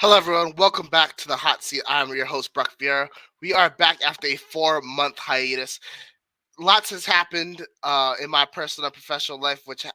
Hello, everyone. Welcome back to the Hot Seat. I'm your host, Brock Vieira. We are back after a 4-month hiatus. Lots has happened in my personal and professional life, which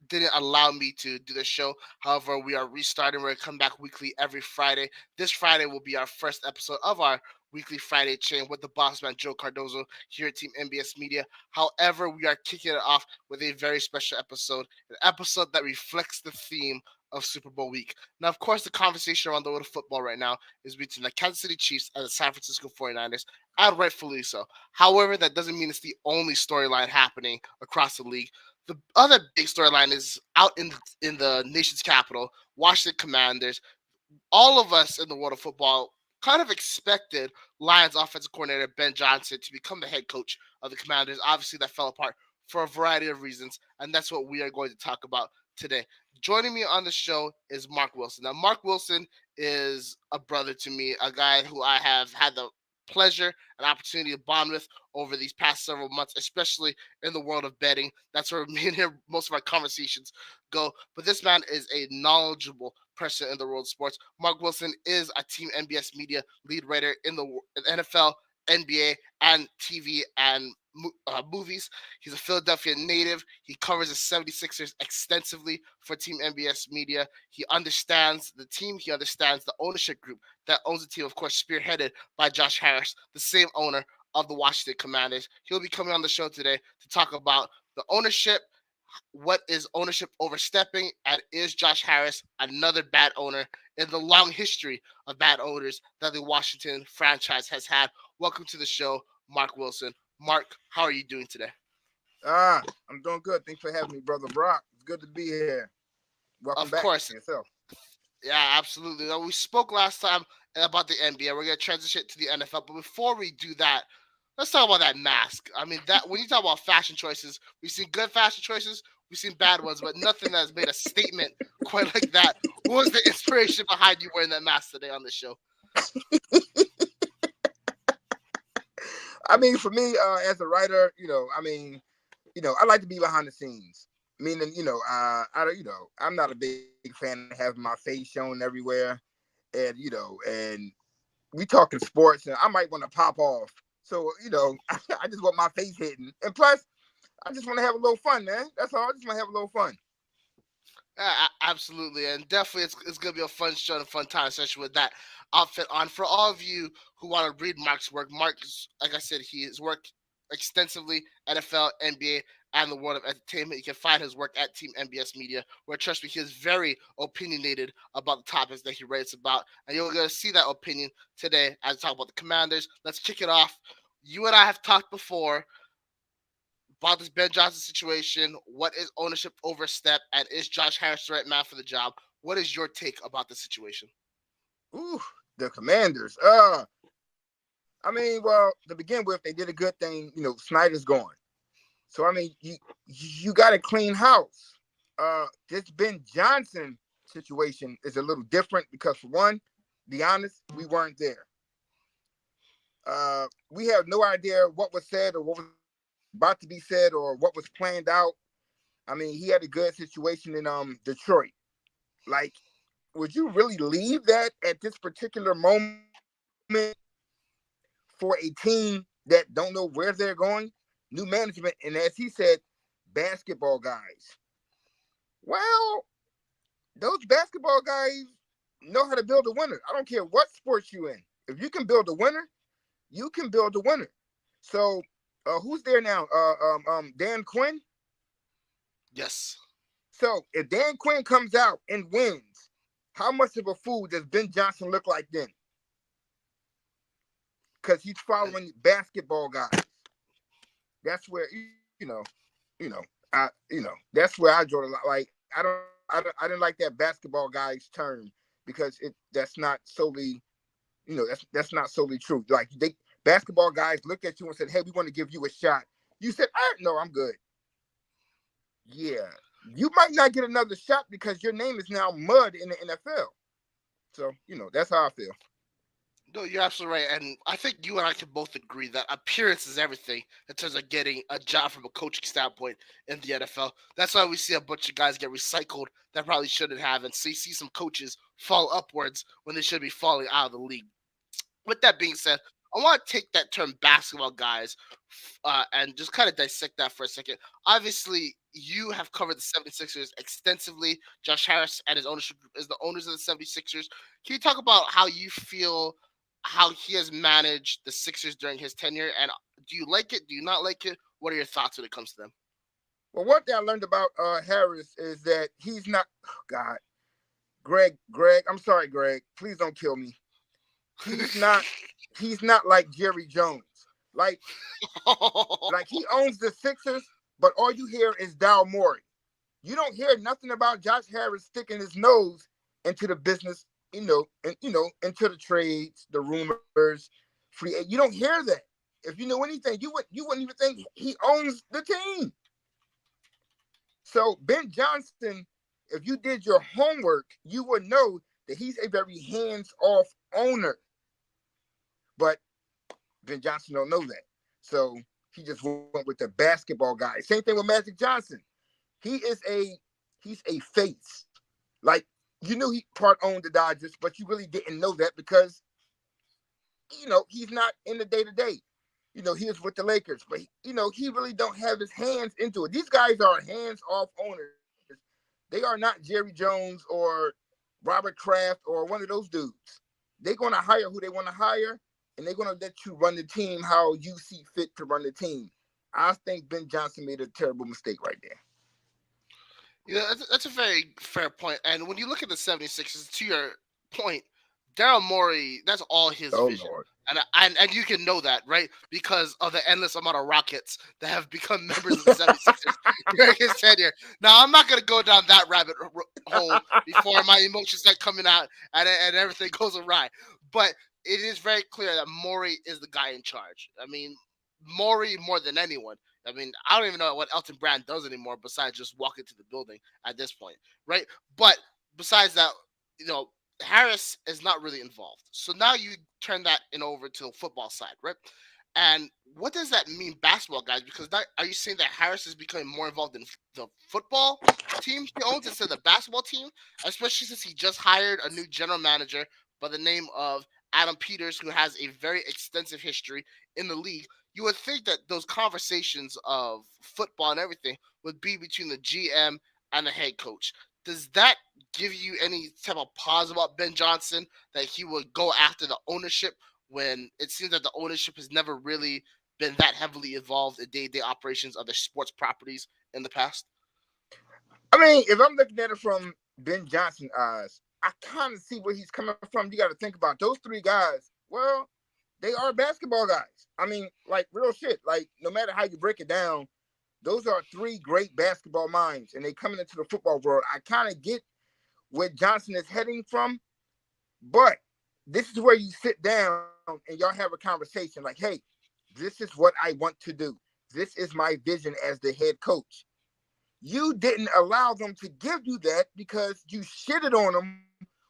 didn't allow me to do the show. However, we are restarting. We're going to come back weekly every Friday. This Friday will be our first episode of our weekly Friday chain with the boss man, Joe Cardozo, here at Team NBS Media. However, we are kicking it off with a very special episode, an episode that reflects the theme of Super Bowl week. Now, of course, the conversation around the world of football right now is between the Kansas City Chiefs and the San Francisco 49ers, and rightfully so. However, that doesn't mean it's the only storyline happening across the league. The other big storyline is out in the nation's capital, Washington Commanders. All of us in the world of football kind of expected Lions offensive coordinator Ben Johnson to become the head coach of the Commanders. Obviously, that fell apart for a variety of reasons, and that's what we are going to talk about today. Joining me on the show is Mark Wilson. Now, Mark Wilson is a brother to me, a guy who I have had the pleasure and opportunity to bond with over these past several months, especially in the world of betting. That's where me and him, most of our conversations go. But this man is a knowledgeable person in the world of sports. Mark Wilson is a Team NBS Media lead writer in the NFL, NBA, and TV and movies. He's a Philadelphia native. He covers the 76ers extensively for Team NBS Media. He understands the team. He understands the ownership group that owns the team, of course, spearheaded by Josh Harris, the same owner of the Washington Commanders. He'll be coming on the show today to talk about the ownership, what is ownership overstepping, and is Josh Harris another bad owner in the long history of bad owners that the Washington franchise has had. Welcome to the show, Mark Wilson. Mark, how are you doing today? I'm doing good. Thanks for having me, brother Brock. It's good to be here. Welcome Of back course. yourself. Yeah, absolutely. Now, we spoke last time about the NBA. We're going to transition to the NFL. But before we do that, let's talk about that mask. I mean, that when you talk about fashion choices, we've seen good fashion choices, we've seen bad ones, but nothing that's made a statement quite like that. What was the inspiration behind you wearing that mask today on the show? I mean, for me, as a writer, I like to be behind the scenes. Meaning, I'm not a big fan of having my face shown everywhere, and we talking sports, and I might want to pop off. So, I just want my face hidden, and plus, I just want to have a little fun, man. That's all. I just want to have a little fun. Yeah, absolutely, and definitely, it's going to be a fun show and a fun time, especially with that outfit on. For all of you who want to read Mark's work, Mark's, like I said, he has worked extensively NFL, NBA, and the world of entertainment. You can find his work at Team NBS Media, where trust me, he is very opinionated about the topics that he writes about, and you're going to see that opinion today as we talk about the Commanders. Let's kick it off. You and I have talked before about this Ben Johnson situation. What is ownership overstep, and is Josh Harris the right man for the job? What is your take about the situation? Ooh, the Commanders. Well, to begin with, they did a good thing. Snyder's gone. So you got a clean house. This Ben Johnson situation is a little different because, for one, be honest, we weren't there. We have no idea what was said or what was about to be said or what was planned out. I mean, he had a good situation in Detroit. Like, would you really leave that at this particular moment for a team that don't know where they're going? New management, and as he said, basketball guys. Well, those basketball guys know how to build a winner. I don't care what sports you in. If you can build a winner, you can build a winner. So, who's there now? Dan Quinn. Yes. So, if Dan Quinn comes out and wins, how much of a fool does Ben Johnson look like then? Because he's following basketball guys. That's where that's where I draw the line. Like I didn't like that basketball guy's term because that's not solely that's not solely true. Like they basketball guys looked at you and said, "Hey, we want to give you a shot." You said, "No, I'm good." Yeah, you might not get another shot because your name is now mud in the NFL. So that's how I feel. No, you're absolutely right, and I think you and I can both agree that appearance is everything in terms of getting a job from a coaching standpoint in the NFL. That's why we see a bunch of guys get recycled that probably shouldn't have, and so you see some coaches fall upwards when they should be falling out of the league. With that being said, I want to take that term basketball guys and just kind of dissect that for a second. Obviously, you have covered the 76ers extensively. Josh Harris and his ownership group is the owners of the 76ers. Can you talk about how you feel how he has managed the Sixers during his tenure? And do you like it? Do you not like it? What are your thoughts when it comes to them? Well, one thing I learned about Harris is that he's not. Oh, God, Greg, I'm sorry, Greg. Please don't kill me. He's not. He's not like Jerry Jones. Like like he owns the Sixers, but all you hear is Daryl Morey. You don't hear nothing about Josh Harris sticking his nose into the business, and into the trades, the rumors, free. You don't hear that. If you know anything, you wouldn't even think he owns the team. So Ben Johnson, if you did your homework, you would know that he's a very hands-off owner. But Ben Johnson don't know that. So he just went with the basketball guy. Same thing with Magic Johnson. He is he's a face. Like he part owned the Dodgers, but you really didn't know that because he's not in the day to day. He is with the Lakers, but he really don't have his hands into it. These guys are hands off owners. They are not Jerry Jones or Robert Kraft or one of those dudes. They're going to hire who they want to hire, and they're going to let you run the team how you see fit to run the team. I think Ben Johnson made a terrible mistake right there. Yeah, that's a very fair point. And when you look at the 76ers, to your point, Daryl Morey, that's all his Oh vision. Lord. And you can know that, right? Because of the endless amount of Rockets that have become members of the 76ers during his tenure. Now, I'm not going to go down that rabbit hole before my emotions start coming out and everything goes awry. But it is very clear that Morey is the guy in charge. I mean, Morey more than anyone. I mean, I don't even know what Elton Brand does anymore besides just walk into the building at this point, right? But besides that, you know, Harris is not really involved. So now you turn that in over to the football side, right? And what does that mean, basketball guys? Because that, are you saying that Harris is becoming more involved in the football team he owns instead of the basketball team? Especially since he just hired a new general manager by the name of Adam Peters, who has a very extensive history in the league. You would think that those conversations of football and everything would be between the GM and the head coach. Does that give you any type of pause about Ben Johnson that he would go after the ownership when it seems that the ownership has never really been that heavily involved in day-to-day operations of their sports properties in the past? I mean, if I'm looking at it from Ben Johnson eyes, I kind of see where he's coming from. You got to think about those three guys. Well, they are basketball guys. I mean, like real shit. Like no matter how you break it down, those are three great basketball minds, and they coming into the football world. I kind of get where Johnson is heading from, but this is where you sit down and y'all have a conversation. Like, hey, this is what I want to do. This is my vision as the head coach. You didn't allow them to give you that because you shitted on them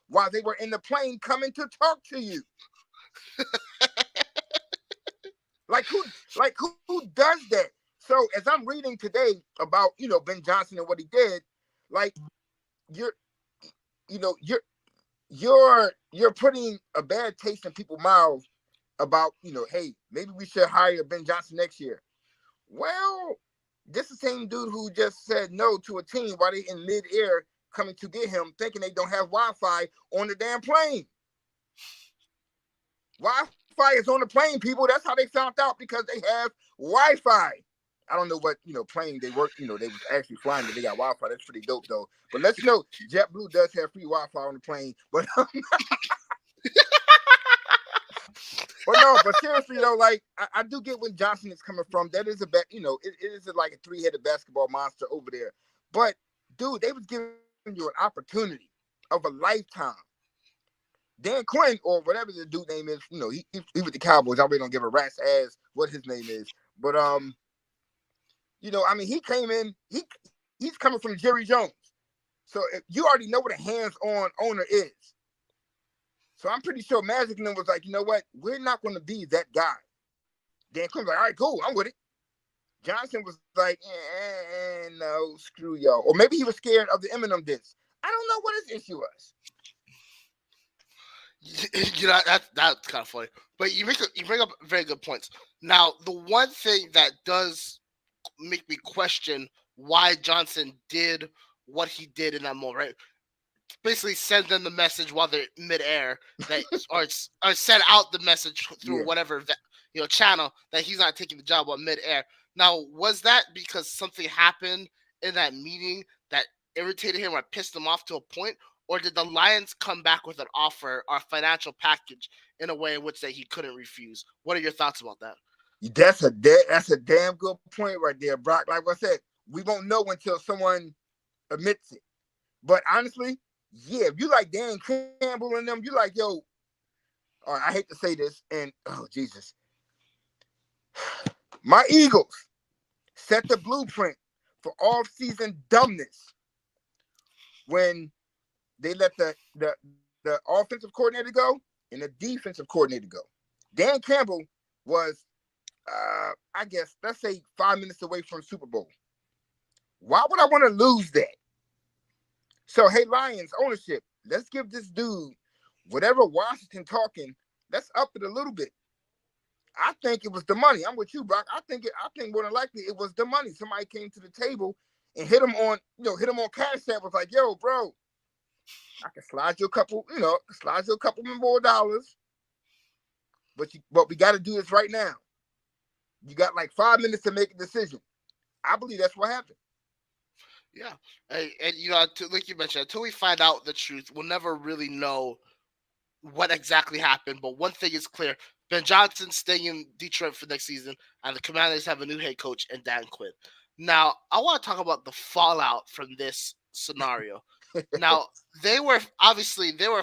while they were in the plane coming to talk to you. Like who does that? So as I'm reading today about Ben Johnson and what he did, like you're you're you're putting a bad taste in people's mouths about hey, maybe we should hire Ben Johnson next year. Well, this is the same dude who just said no to a team while they in mid-air coming to get him, thinking they don't have Wi-Fi on the damn plane. Wi-Fi is on the plane, people. That's how they found out because they have Wi-Fi. I don't know what plane they work. They was actually flying, but they got Wi-Fi. That's pretty dope though. But let's JetBlue does have free Wi-Fi on the plane. But no, but seriously though, like I do get where Johnson is coming from. That is it is like a three-headed basketball monster over there. But dude, they was giving you an opportunity of a lifetime. Dan Quinn or whatever the dude name is, he with the Cowboys. I really don't give a rat's ass what his name is. But I mean, he came in. He's coming from Jerry Jones, so if you already know what a hands-on owner is. So I'm pretty sure Magic and them was like, you know what? We're not going to be that guy. Dan Quinn was like, all right, cool, I'm with it. Johnson was like, no, screw y'all. Or maybe he was scared of the Eminem diss. I don't know what his issue was. That's kind of funny. But you bring up very good points. Now, the one thing that does make me question why Johnson did what he did in that moment, right? Basically, send them the message while they're midair, that or send out the message through Yeah. whatever channel, that he's not taking the job while midair. Now, was that because something happened in that meeting that irritated him or pissed him off to a point, or did the Lions come back with an offer or financial package in a way in which that he couldn't refuse? What are your thoughts about that? That's a damn good point right there, Brock. Like I said, we won't know until someone admits it. But honestly, yeah, if you like Dan Campbell and them, you like, yo, I hate to say this, and oh Jesus, my Eagles set the blueprint for off-season dumbness when they let the offensive coordinator go and the defensive coordinator go. Dan Campbell was, I guess, let's say 5 minutes away from Super Bowl. Why would I want to lose that? So, hey, Lions ownership, let's give this dude whatever Washington talking. Let's up it a little bit. I think it was the money. I'm with you, Brock. I think more than likely it was the money. Somebody came to the table and hit him on Cash App. Was like, yo, bro, I can slide you a couple more dollars, but we got to do this right now. You got like 5 minutes to make a decision. I believe that's what happened. Yeah, and like you mentioned, until we find out the truth, we'll never really know what exactly happened. But one thing is clear: Ben Johnson's staying in Detroit for next season, and the Commanders have a new head coach in Dan Quinn. Now, I want to talk about the fallout from this scenario. Now, they were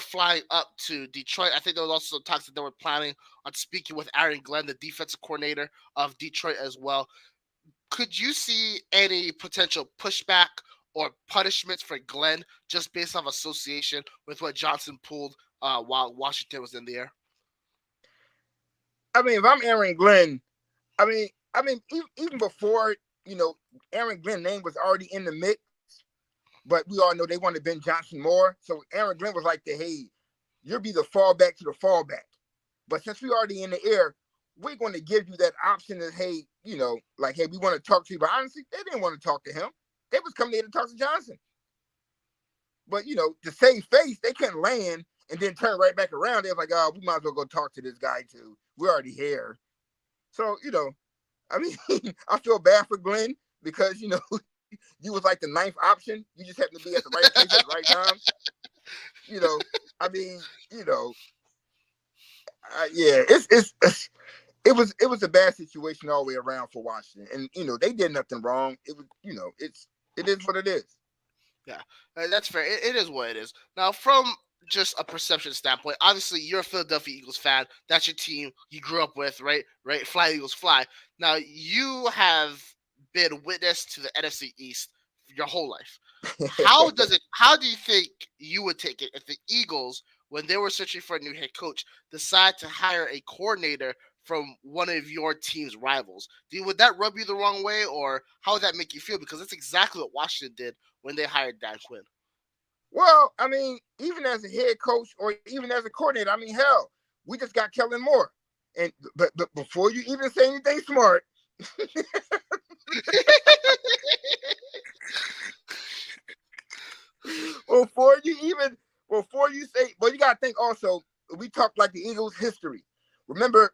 flying up to Detroit. I think there was also talks that they were planning on speaking with Aaron Glenn, the defensive coordinator of Detroit, as well. Could you see any potential pushback or punishments for Glenn just based off association with what Johnson pulled while Washington was in the air? I mean, if I'm Aaron Glenn, even before, Aaron Glenn name was already in the mix, but we all know they wanted Ben Johnson more. So Aaron Glenn was like, hey, you'll be the fallback to the fallback. But since we already in the air, we're going to give you that option that, hey, hey, we want to talk to you. But honestly, they didn't want to talk to him. They was coming in to talk to Johnson. But, to save face, they couldn't land and then turn right back around. They was like, oh, we might as well go talk to this guy too. We're already here. So, I feel bad for Glenn because, you was like the ninth option. You just happened to be at the right place at the right time. Yeah, it was a bad situation all the way around for Washington, and they did nothing wrong. It was, it is what it is. Yeah, that's fair. It is what it is. Now, from just a perception standpoint, obviously you're a Philadelphia Eagles fan. That's your team you grew up with, right? Right, fly Eagles fly. Now you have been witness to the NFC East your whole life. How do you think you would take it if the Eagles, when they were searching for a new head coach, decide to hire a coordinator from one of your team's rivals? Would that rub you the wrong way, or how would that make you feel? Because that's exactly what Washington did when they hired Dan Quinn. Well, even as a head coach or even as a coordinator, hell, we just got Kellen Moore. And but before you even say anything smart, before you say, but you gotta think also, we talked like the Eagles history. Remember,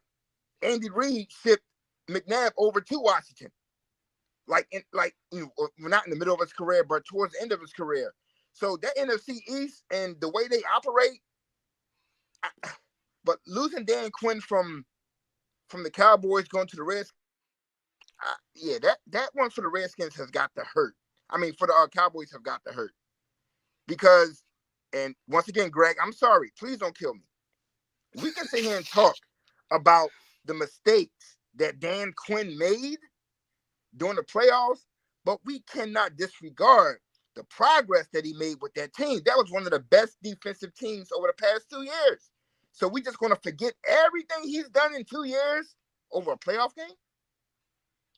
Andy Reid shipped McNabb over to Washington. Not in the middle of his career, but towards the end of his career. So that NFC East and the way they operate, but losing Dan Quinn from the Cowboys going to the Redskins, yeah, that one for the Redskins has got to hurt. For the Cowboys have got to hurt because, and once again, Greg, I'm sorry, please don't kill me. We can sit here and talk about the mistakes that Dan Quinn made during the playoffs, but we cannot disregard the progress that he made with that team. That was one of the best defensive teams over the past 2 years. So we just gonna forget everything he's done in 2 years over a playoff game?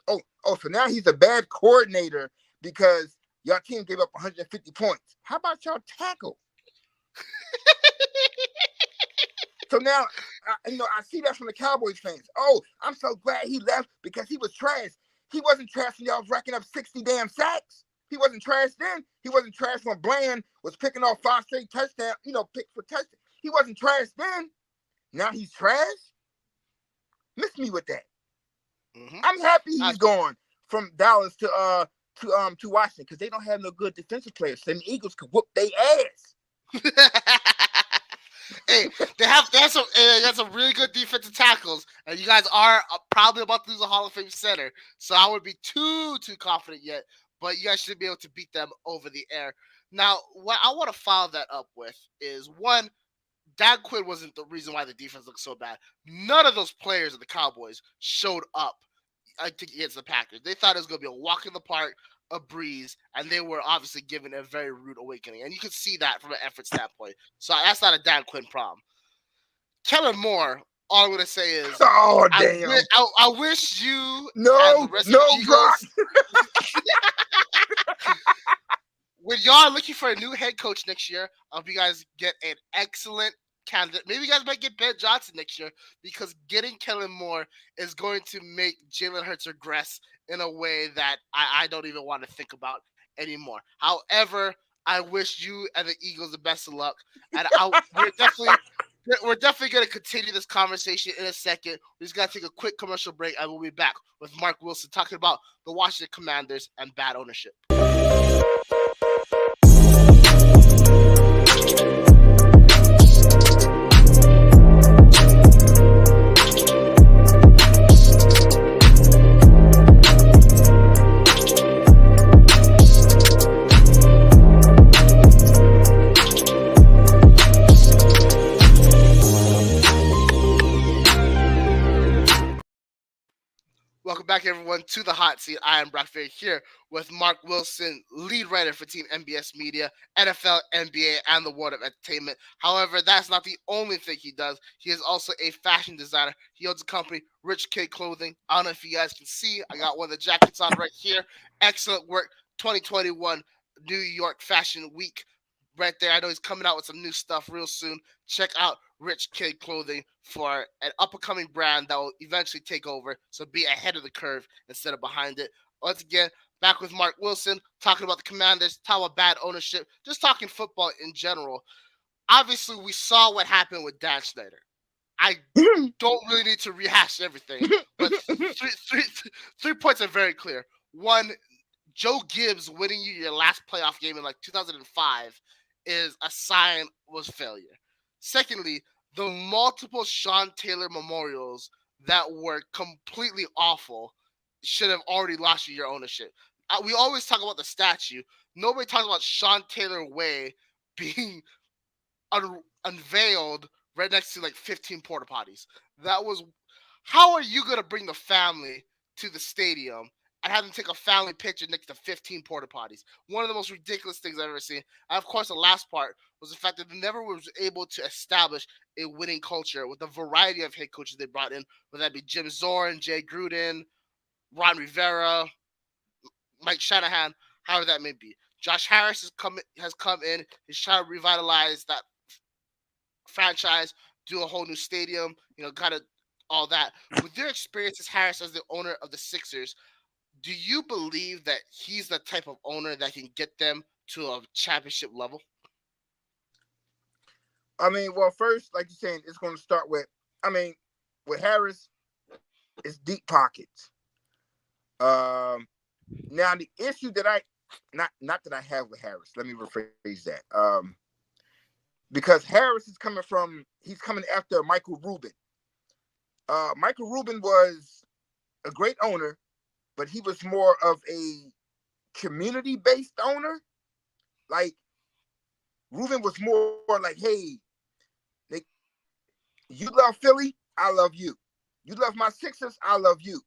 So now he's a bad coordinator because your team gave up 150 points. How about y'all tackle? So now, I see that from the Cowboys fans. Oh, I'm so glad he left because he was trash. He wasn't trash when y'all was racking up 60 damn sacks. He wasn't trash then. He wasn't trash when Bland was picking off 5 straight touchdowns, pick for touchdown. He wasn't trash then. Now he's trash? Miss me with that. Mm-hmm. I'm happy he's gone from Dallas to Washington because they don't have no good defensive players. So the Eagles could whoop their ass. Hey, they have some really good defensive tackles, and you guys are probably about to lose a Hall of Fame center. So I wouldn't be too confident yet, but you guys should be able to beat them over the air. Now, what I want to follow that up with is one. Dan Quinn wasn't the reason why the defense looked so bad. None of those players of the Cowboys showed up, I think, against the Packers. They thought it was going to be a walk in the park, a breeze, and they were obviously given a very rude awakening. And you can see that from an effort standpoint. So that's not a Dan Quinn problem. Kellen Moore, all I'm going to say is, oh, damn. I wish you and No, the rest of the Brock. Eagles, when y'all are looking for a new head coach next year, I hope you guys get an excellent candidate. Maybe you guys might get Ben Johnson next year because getting Kellen Moore is going to make Jalen Hurts regress in a way that I don't even want to think about anymore. However, I wish you and the Eagles the best of luck, and we're definitely going to continue this conversation in a second. We just got to take a quick commercial break, and we'll be back with Mark Wilson talking about the Washington Commanders and bad ownership. Welcome back, everyone, to the hot seat. I am Brock Fair here with Mark Wilson, lead writer for Team NBS Media, NFL, NBA, and the world of entertainment. However, that's not the only thing he does. He is also a fashion designer. He owns a company, Rich Kid Clothing. I don't know if you guys can see. I got one of the jackets on right here. Excellent work. 2021 New York Fashion Week. Right there. I know he's coming out with some new stuff real soon. Check out Rich Kid Clothing for an up-and-coming brand that will eventually take over. So be ahead of the curve instead of behind it. Once again, back with Mark Wilson, talking about the Commanders, talking about bad ownership, just talking football in general. Obviously, we saw what happened with Dan Snyder. I don't really need to rehash everything, but three points are very clear. One, Joe Gibbs winning you your last playoff game in like 2005 is a sign was failure. Secondly, the multiple Sean Taylor memorials that were completely awful should have already lost you your ownership. We always talk about the statue. Nobody talks about Sean Taylor Way being unveiled right next to like 15 porta potties. That was, how are you going to bring the family to the stadium and have them take a family picture next to 15 porta potties? One of the most ridiculous things I've ever seen. And of course, the last part was the fact that they never was able to establish a winning culture with the variety of head coaches they brought in, whether that be Jim Zorn, Jay Gruden, Ron Rivera, Mike Shanahan, however that may be. Josh Harris has come in. He's trying to revitalize that franchise, do a whole new stadium, kind of all that. With your experience as Harris as the owner of the Sixers, do you believe that he's the type of owner that can get them to a championship level? I mean, well, first, like you're saying, it's going to start with, with Harris, it's deep pockets. Now the issue that not that I have with Harris, let me rephrase that. Because Harris is he's coming after Michael Rubin. Michael Rubin was a great owner, but he was more of a community-based owner. Like, Rubin was more like, hey, you love Philly, I love you. You love my Sixers, I love you.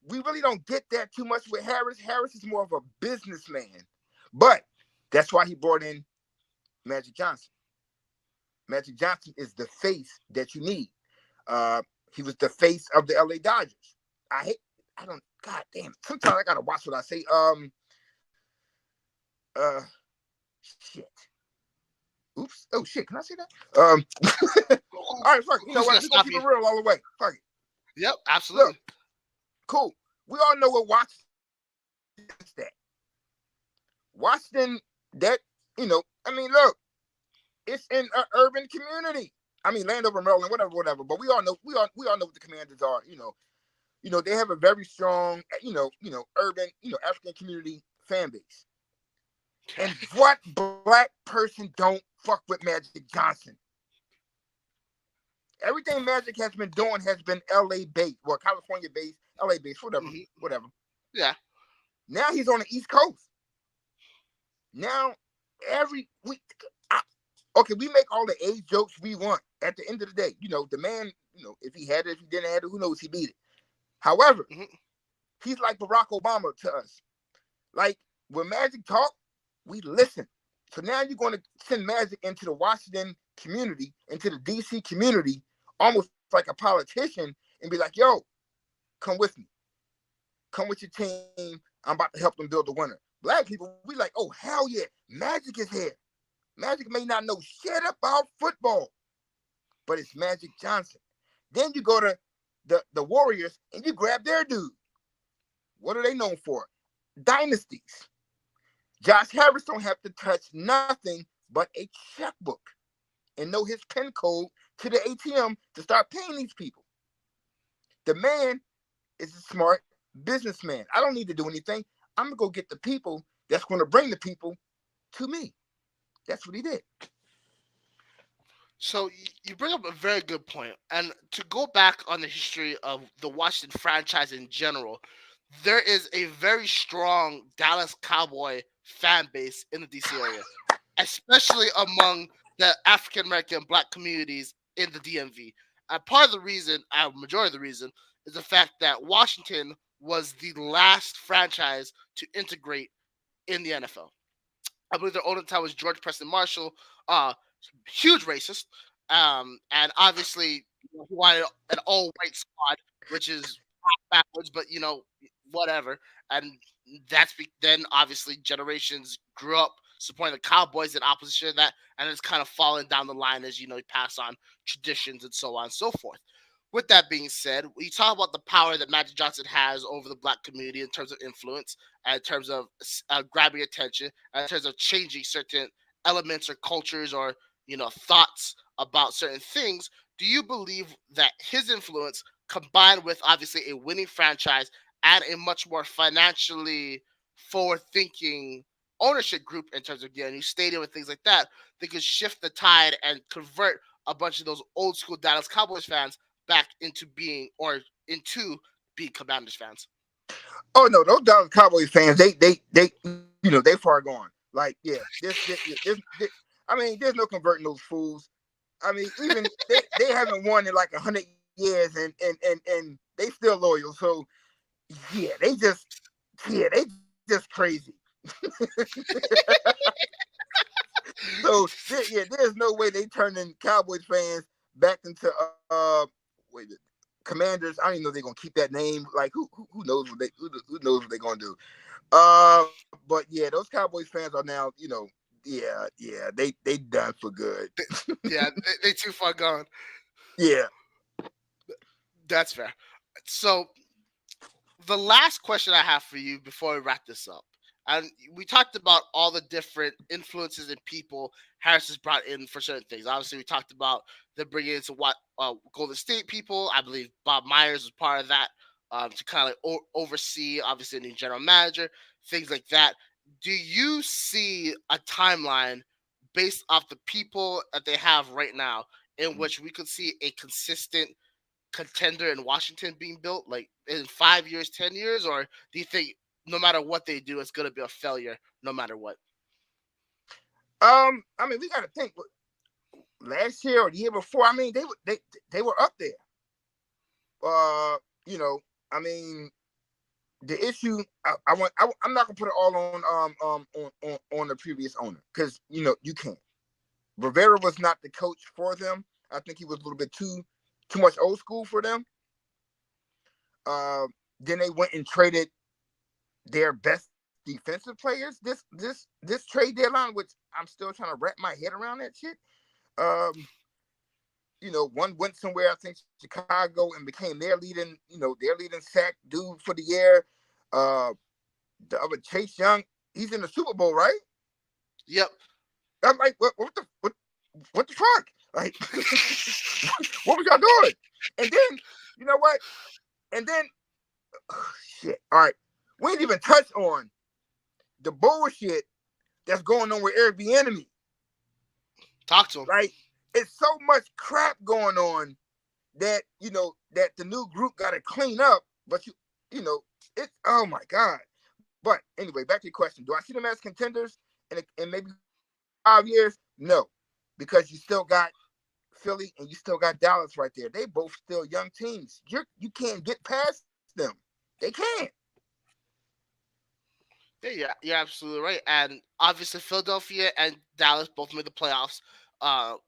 We really don't get that too much with Harris. Harris is more of a businessman. But that's why he brought in Magic Johnson. Magic Johnson is the face that you need. He was the face of the LA Dodgers. I hate. I don't. God damn. Sometimes I gotta watch what I say. Uh. Shit. Oops. Oh shit. Can I say that? All right. Fuck it. You know Who's what? gonna We're gonna stop keep you? it real all the way. Fuck it. Yep, Look. absolutely. Cool. We all know what that. Washington. That. I mean, look. It's in an urban community. I mean, Landover, Maryland, whatever. But we all know what the Commanders are. They have a very strong, urban, African community fan base. And what black person don't fuck with Magic Johnson? Everything Magic has been doing has been LA based, well, California based, LA based, whatever. Yeah. Now he's on the East Coast. Now every week, okay, we make all the age jokes we want. At the end of the day, the man, if he had it, if he didn't have it, who knows? He beat it. However, he's like Barack Obama to us. Like when Magic talk, we listen. So now you're going to send Magic into the Washington community, into the DC community, almost like a politician, and be like, yo, come with me. Come with your team. I'm about to help them build the winner. Black people, we like, oh, hell yeah, Magic is here. Magic may not know shit about football, but it's Magic Johnson. Then you go to the Warriors and you grab their dude. What are they known for? Dynasties. Josh Harris don't have to touch nothing but a checkbook and know his PIN code to the ATM to start paying these people. The man is a smart businessman. I don't need to do anything. I'm going to go get the people that's going to bring the people to me. That's what he did. So you bring up a very good point, and to go back on the history of the Washington franchise in general, there is a very strong Dallas Cowboy fan base in the DC area, especially among the African American Black communities in the DMV. And part of the reason, a majority of the reason, is the fact that Washington was the last franchise to integrate in the NFL. I believe their owner at the time was George Preston Marshall, uh, huge racist, and obviously he wanted an all white squad, which is backwards, but whatever. And then obviously generations grew up supporting the Cowboys in opposition to that, and it's kind of fallen down the line as you pass on traditions and so on and so forth. With that being said, we talk about the power that Magic Johnson has over the Black community in terms of influence, and in terms of grabbing attention, and in terms of changing certain elements or cultures or thoughts about certain things. Do you believe that his influence, combined with obviously a winning franchise and a much more financially forward-thinking ownership group in terms of getting a new stadium and things like that, they could shift the tide and convert a bunch of those old school Dallas Cowboys fans back into being Commanders fans? Oh no, those Dallas Cowboys fans, they far gone. Like, yeah, I mean, there's no converting those fools. I mean, even they haven't won in like 100 years, and they still loyal. So yeah, they just crazy. So yeah, there's no way they turning Cowboys fans back into wait, Commanders. I don't even know if they're gonna keep that name. Like who knows what who knows what they're gonna do. But yeah, those Cowboys fans are now, yeah, they done for good. Yeah, they too far gone. Yeah. That's fair. So the last question I have for you before we wrap this up, and we talked about all the different influences and people Harris has brought in for certain things. Obviously, we talked about them bringing in some Golden State people. I believe Bob Myers was part of that, to kind of oversee, obviously, a new general manager, things like that. Do you see a timeline based off the people that they have right now in which we could see a consistent contender in Washington being built, like in 5 years, 10 years, or do you think no matter what they do, it's going to be a failure no matter what? I mean, we got to think. Last year or the year before, I mean, they were up there. You know, I mean, the issue. I'm not gonna put it all on the previous owner, because you can't. Rivera was not the coach for them. I think he was a little bit too much old school for them. Then they went and traded their best defensive players this trade deadline, which I'm still trying to wrap my head around that shit. Um, one went somewhere, I think Chicago, and became their leading sack dude for the year. Uh, the other Chase Young, he's in the Super Bowl, right? Yep. I'm like, what the fuck? Like, what was y'all doing? And then, you know what? And then, shit. All right, we ain't even touch on the bullshit that's going on with Eric Bieniemy. Talk to him. Right? It's so much crap going on that that the new group got to clean up. But it's oh my god. But anyway, back to your question: do I see them as contenders in maybe 5 years? No, because you still got Philly and you still got Dallas right there. They both still young teams. You can't get past them. They can't. Yeah, you're absolutely right. And obviously, Philadelphia and Dallas both made the playoffs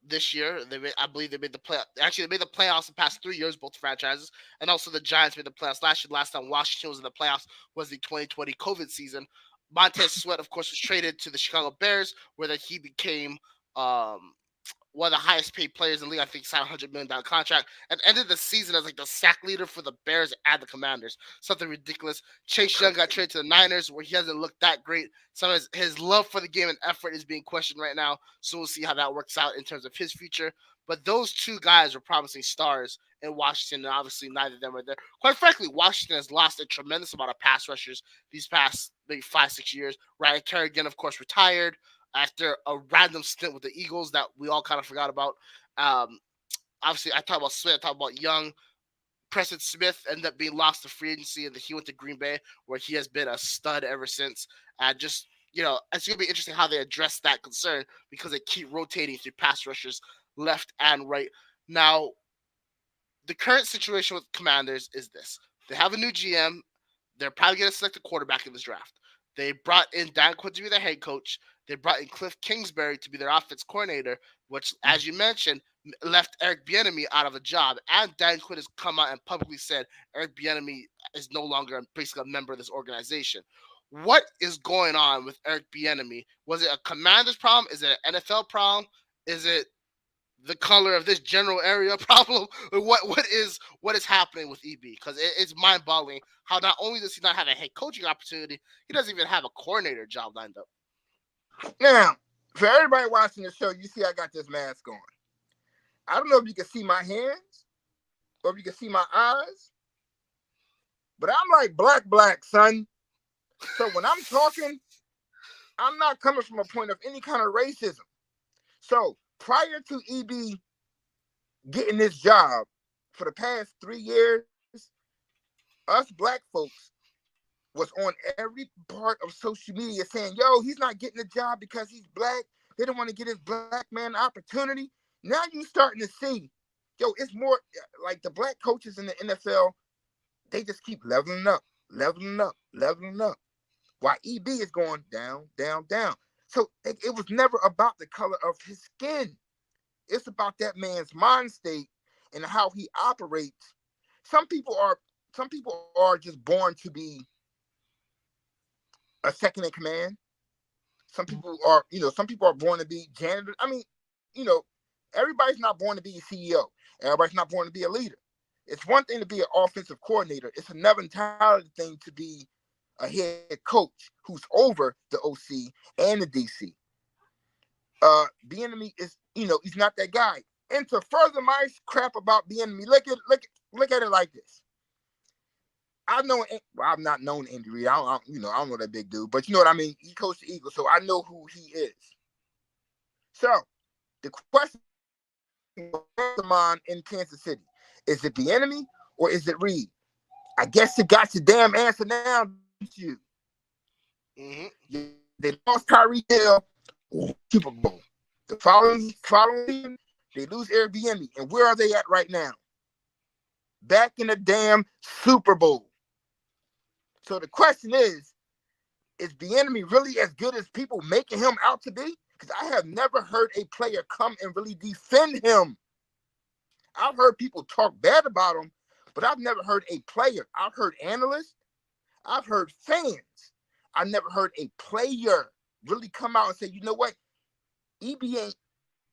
this year. I believe they made the play. Actually, they made the playoffs the past 3 years, both franchises. And also, the Giants made the playoffs last year. Last time Washington was in the playoffs was the 2020 COVID season. Montez Sweat, of course, was traded to the Chicago Bears, where that he became um, one of the highest paid players in the league. I think signed $100 million contract and ended the season as like the sack leader for the Bears and the Commanders. Something ridiculous. Chase Young got traded to the Niners, where he hasn't looked that great. Some of his love for the game and effort is being questioned right now. So we'll see how that works out in terms of his future. But those two guys were promising stars in Washington, and obviously neither of them are there. Quite frankly, Washington has lost a tremendous amount of pass rushers these past maybe 5-6 years. Ryan Kerrigan, of course, retired after a random stint with the Eagles that we all kind of forgot about. Um, Obviously, I talk about Smith, I talk about Young. Preston Smith ended up being lost to free agency, and he went to Green Bay, where he has been a stud ever since. Just it's going to be interesting how they address that concern because they keep rotating through pass rushers left and right. Now, the current situation with Commanders is this: they have a new GM. They're probably going to select a quarterback in this draft. They brought in Dan Quinn to be their head coach. They brought in Cliff Kingsbury to be their offense coordinator, which, as you mentioned, left Eric Bieniemy out of a job. And Dan Quinn has come out and publicly said Eric Bieniemy is no longer basically a member of this organization. What is going on with Eric Bieniemy? Was it a Commanders problem? Is it an NFL problem? Is it the color of this general area problem? What is happening with EB? Because it's mind-boggling how not only does he not have a head coaching opportunity, he doesn't even have a coordinator job lined up. Now, for everybody watching the show, you see I got this mask on. I don't know if you can see my hands or if you can see my eyes, but I'm like black, son. So when I'm talking, I'm not coming from a point of any kind of racism. So prior to EB getting this job for the past 3 years, us black folks was on every part of social media saying, yo, he's not getting the job because he's black. They don't want to get his black man opportunity. Now you starting to see, yo, it's more like the black coaches in the NFL, they just keep leveling up. While EB is going down. So it was never about the color of his skin. It's about that man's mind state and how he operates. Some people are just born to be a second in command. Some people are born to be janitors. I mean, everybody's not born to be a CEO. Everybody's not born to be a leader. It's one thing to be an offensive coordinator. It's another entirely thing to be a head coach who's over the OC and the DC. Bieniemy is, he's not that guy. And to further my crap about Bieniemy, look at it like this. I've not known Andy Reid. I don't know that big dude, but you know what I mean. He coached the Eagles, so I know who he is. So the question in Kansas City is it Bieniemy or is it Reid? I guess you got your damn answer now, don't you? Mm-hmm. They lost Tyreek Hill, Super Bowl. The following season, they lose Eric Bieniemy, and where are they at right now? Back in the damn Super Bowl. So the question is Bieniemy really as good as people making him out to be? because I have never heard a player come and really defend him. I've heard people talk bad about him, but I've never heard a player. I've heard analysts, I've heard fans. I never heard a player really come out and say, you know what, EB ain't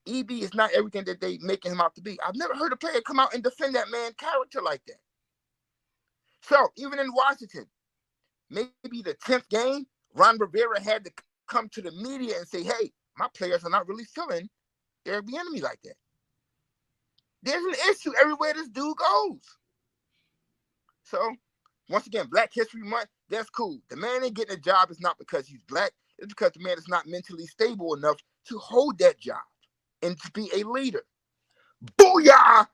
EB is not everything that they making him out to be. I've never heard a player come out and defend that man's character like that. So even in Washington, maybe the 10th game, Ron Rivera had to come to the media and say, hey, my players are not really feeling Eric Bieniemy like that. There's an issue everywhere this dude goes. So, once again, Black History Month, that's cool. The man ain't getting a job. It's not because he's black. It's because the man is not mentally stable enough to hold that job and to be a leader. Booyah!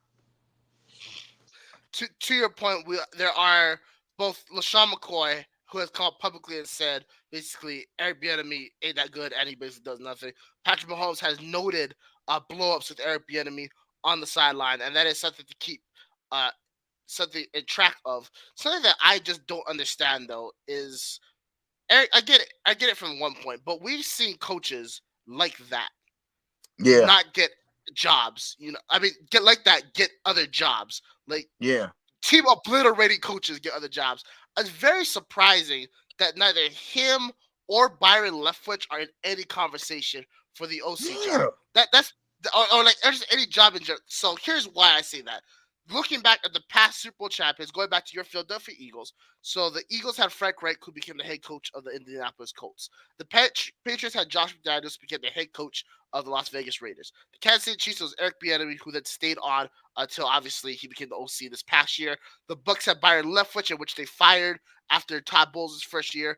To your point, there are both LaShawn McCoy, who has come up publicly and said basically Eric Bieniemy ain't that good and he basically does nothing. Patrick Mahomes has noted blow-ups with Eric Bieniemy on the sideline, and that is something to keep something in track of. Something that I just don't understand though is Eric. I get it from one point, but we've seen coaches like that Yeah. not get jobs. I mean, get other jobs. Like, Yeah. team obliterating coaches get other jobs. It's very surprising that neither him or Byron Leftwich are in any conversation for the OC job. That's or like just any job in general. So here's why I say that. Looking back at the past Super Bowl champions, going back to your Philadelphia Eagles. So the Eagles had Frank Reich, who became the head coach of the Indianapolis Colts. The Patriots had Josh McDaniels, who became the head coach of the Las Vegas Raiders. The Kansas City Chiefs was Eric Bieniemy, who then stayed on until obviously he became the OC this past year. The Bucs had Byron Leftwich, in which they fired after Todd Bowles' first year.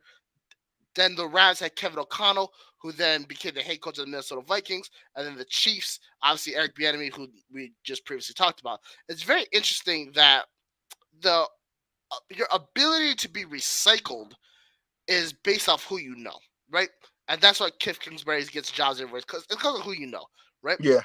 Then the Rams had Kevin O'Connell, who then became the head coach of the Minnesota Vikings. And then the Chiefs, obviously Eric Bieniemy, who we just previously talked about. It's very interesting that your ability to be recycled is based off who you know, right? And that's why Cliff Kingsbury gets jobs everywhere. It's because of who you know, right? Yeah.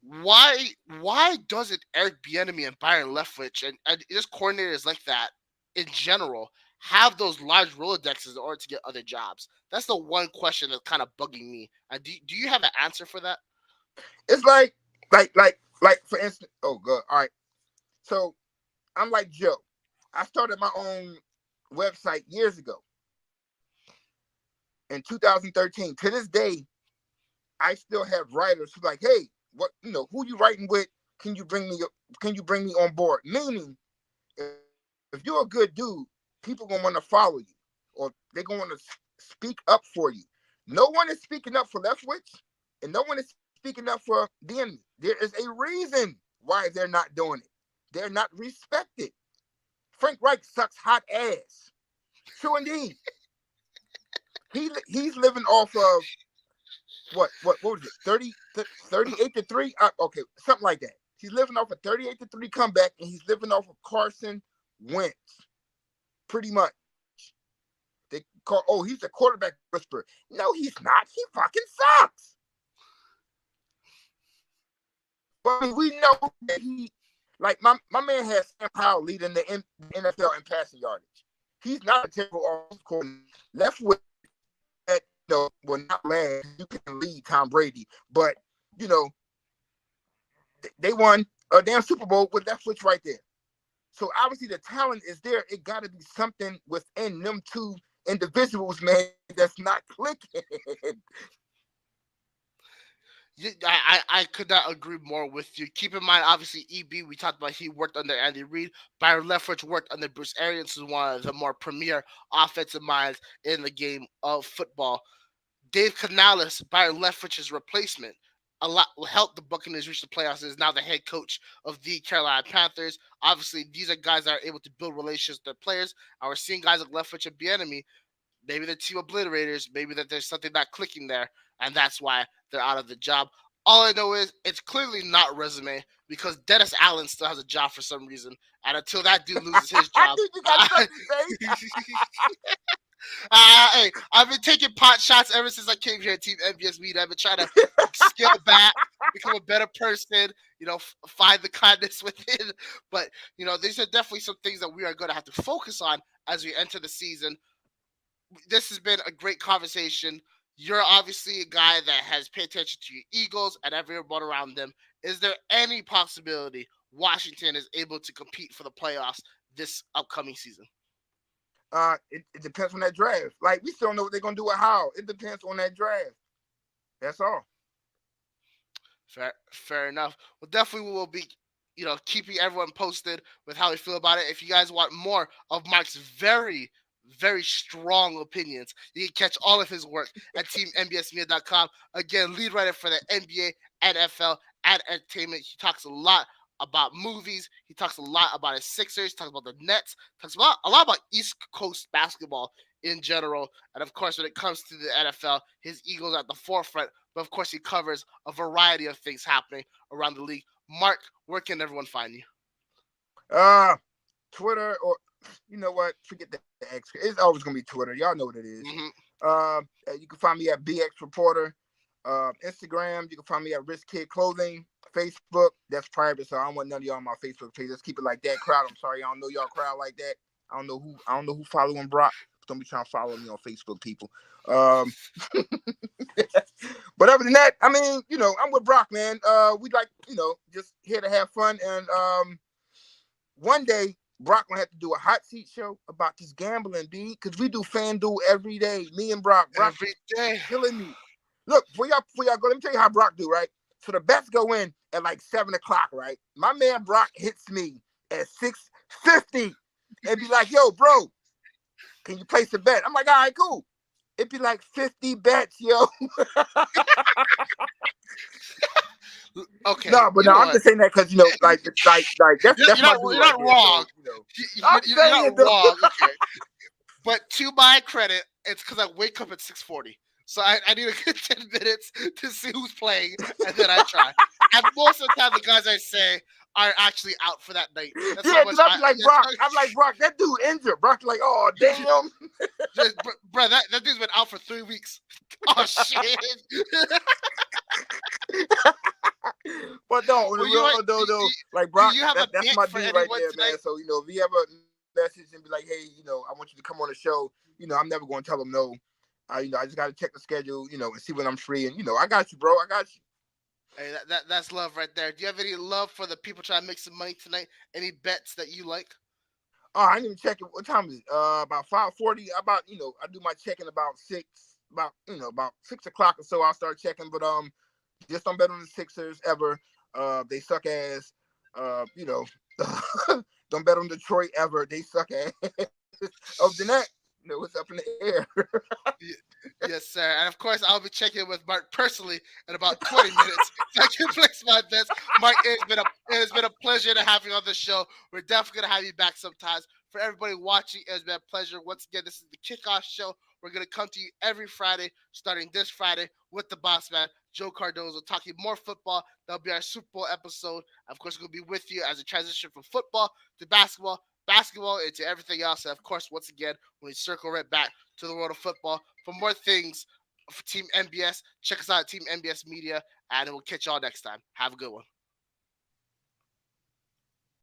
Why doesn't Eric Bieniemy and Byron Leftwich and just coordinators like that in general have those large Rolodexes in order to get other jobs? That's the one question that's kind of bugging me. Do you have an answer for that? It's like for instance, oh god, all right. So I'm like Joe. I started my own website years ago. In 2013. To this day, I still have writers who like, hey, who you writing with? Can you bring me on board? Meaning, if you're a good dude, people gonna want to follow you, or they're gonna want to speak up for you. No one is speaking up for Leftwich, and no one is speaking up for the enemy. There is a reason why they're not doing it. They're not respected. Frank Reich sucks hot ass. True indeed. He's living off of what was it? 38-3? Okay, something like that. He's living off a 38-3 comeback, and he's living off of Carson Wentz. Pretty much. They call, he's a quarterback whisperer. No, he's not. He fucking sucks. But we know that like my man has Sam Howell leading the NFL in passing yardage. He's not a terrible offensive coordinator. Leftwich will not last. You can lead Tom Brady, but they won a damn Super Bowl with Leftwich right there. So obviously the talent is there. It got to be something within them two individuals, man, that's not clicking. I could not agree more with you. Keep in mind, obviously, EB, we talked about he worked under Andy Reid. Byron Leftwich worked under Bruce Arians, who's one of the more premier offensive minds in the game of football. Dave Canales, Byron Leftwich's replacement, helped the Buccaneers reach the playoffs and is now the head coach of the Carolina Panthers. Obviously, these are guys that are able to build relationships with their players. And we're seeing guys like Leftwich and Bieniemy, maybe they're team obliterators, maybe that there's something not clicking there, and that's why they're out of the job. All I know is it's clearly not resume because Dennis Allen still has a job for some reason, and until that dude loses his job, you got something to say? Hey, I've been taking pot shots ever since I came here at Team NBS Media. I've been trying to scale back, become a better person, find the kindness within. But, these are definitely some things that we are going to have to focus on as we enter the season. This has been a great conversation. You're obviously a guy that has paid attention to your Eagles and everyone around them. Is there any possibility Washington is able to compete for the playoffs this upcoming season? It depends on that draft. Like we still don't know what they're gonna do with how. It depends on that draft. That's all. Fair enough. Well, definitely we will be, keeping everyone posted with how we feel about it. If you guys want more of Mark's very strong opinions, you can catch all of his work at teamnbsmedia.com. Again, lead writer for the NBA, NFL, and entertainment. He talks a lot about movies. He talks a lot about his Sixers. Talks about the Nets. Talks about a lot about East Coast basketball in general. And of course, when it comes to the NFL, his Eagles at the forefront. But of course, he covers a variety of things happening around the league. Mark, where can everyone find you? Uh, Twitter or you know what? Forget the X. It's always gonna be Twitter. Y'all know what it is. Mm-hmm. You can find me at BX Reporter. Instagram, you can find me at Risk Kid Clothing. Facebook, that's private, so I don't want none of y'all on my Facebook page. Let's keep it like that. Crowd, I'm sorry, I don't know y'all crowd like that. I don't know who following Brock. Don't be trying to follow me on Facebook, people. Um, but other than that, I mean, I'm with Brock, man. We like, just here to have fun. And one day, Brock gonna have to do a hot seat show about this gambling, B, because we do FanDuel every day. Me and Brock. Brock Every day. killing me. Look, before y'all go, let me tell you how Brock do, right? So the bets go in at like 7:00, right? My man Brock hits me at 6:50 and be like, yo, bro, can you place a bet? I'm like, all right, cool. It'd be like 50 bets, yo. Okay. No, but no, I'm just saying that because like that's my dude you're right not there. wrong. I'm You're saying not though. wrong. Okay. But to my credit, it's because I wake up at 6:40. So I need a good 10 minutes to see who's playing, and then I try. And most of the time, the guys I say are actually out for that night. That's Yeah, how because much I be like Brock. I'm like Brock. That dude injured. Brock like, oh damn. bro, that dude's been out for 3 weeks. Oh shit. But no, on the real though, like Brock, do you have a that's bet my for dude right anyone there, tonight? man. So if he ever message and be like, hey, I want you to come on the show, I'm never going to tell him no. I just got to check the schedule, and see when I'm free, and I got you, bro. I got you. Hey, that's love right there. Do you have any love for the people trying to make some money tonight? Any bets that you like? Oh, I didn't even check it. What time is it? About 5:40. About I do my checking about 6, about 6:00 or so. I'll start checking, but just don't bet on the Sixers ever. They suck ass. Don't bet on Detroit ever. They suck ass. Other than that, what's up in the air. Yes, sir. And of course, I'll be checking with Mark personally in about 20 minutes so I can place my bets. Mark, it has been a pleasure to have you on the show. We're definitely gonna have you back sometimes. For everybody watching, it has been a pleasure. Once again, this is the kickoff show. We're gonna come to you every Friday, starting this Friday with the boss man, Joe Cardozo, talking more football. That'll be our Super Bowl episode. Of course, we'll be with you as we transition from football to basketball into everything else. And of course, once again, when we circle right back to the world of football. For more things for Team NBS, check us out at Team NBS Media, and we'll catch y'all next time. Have a good one.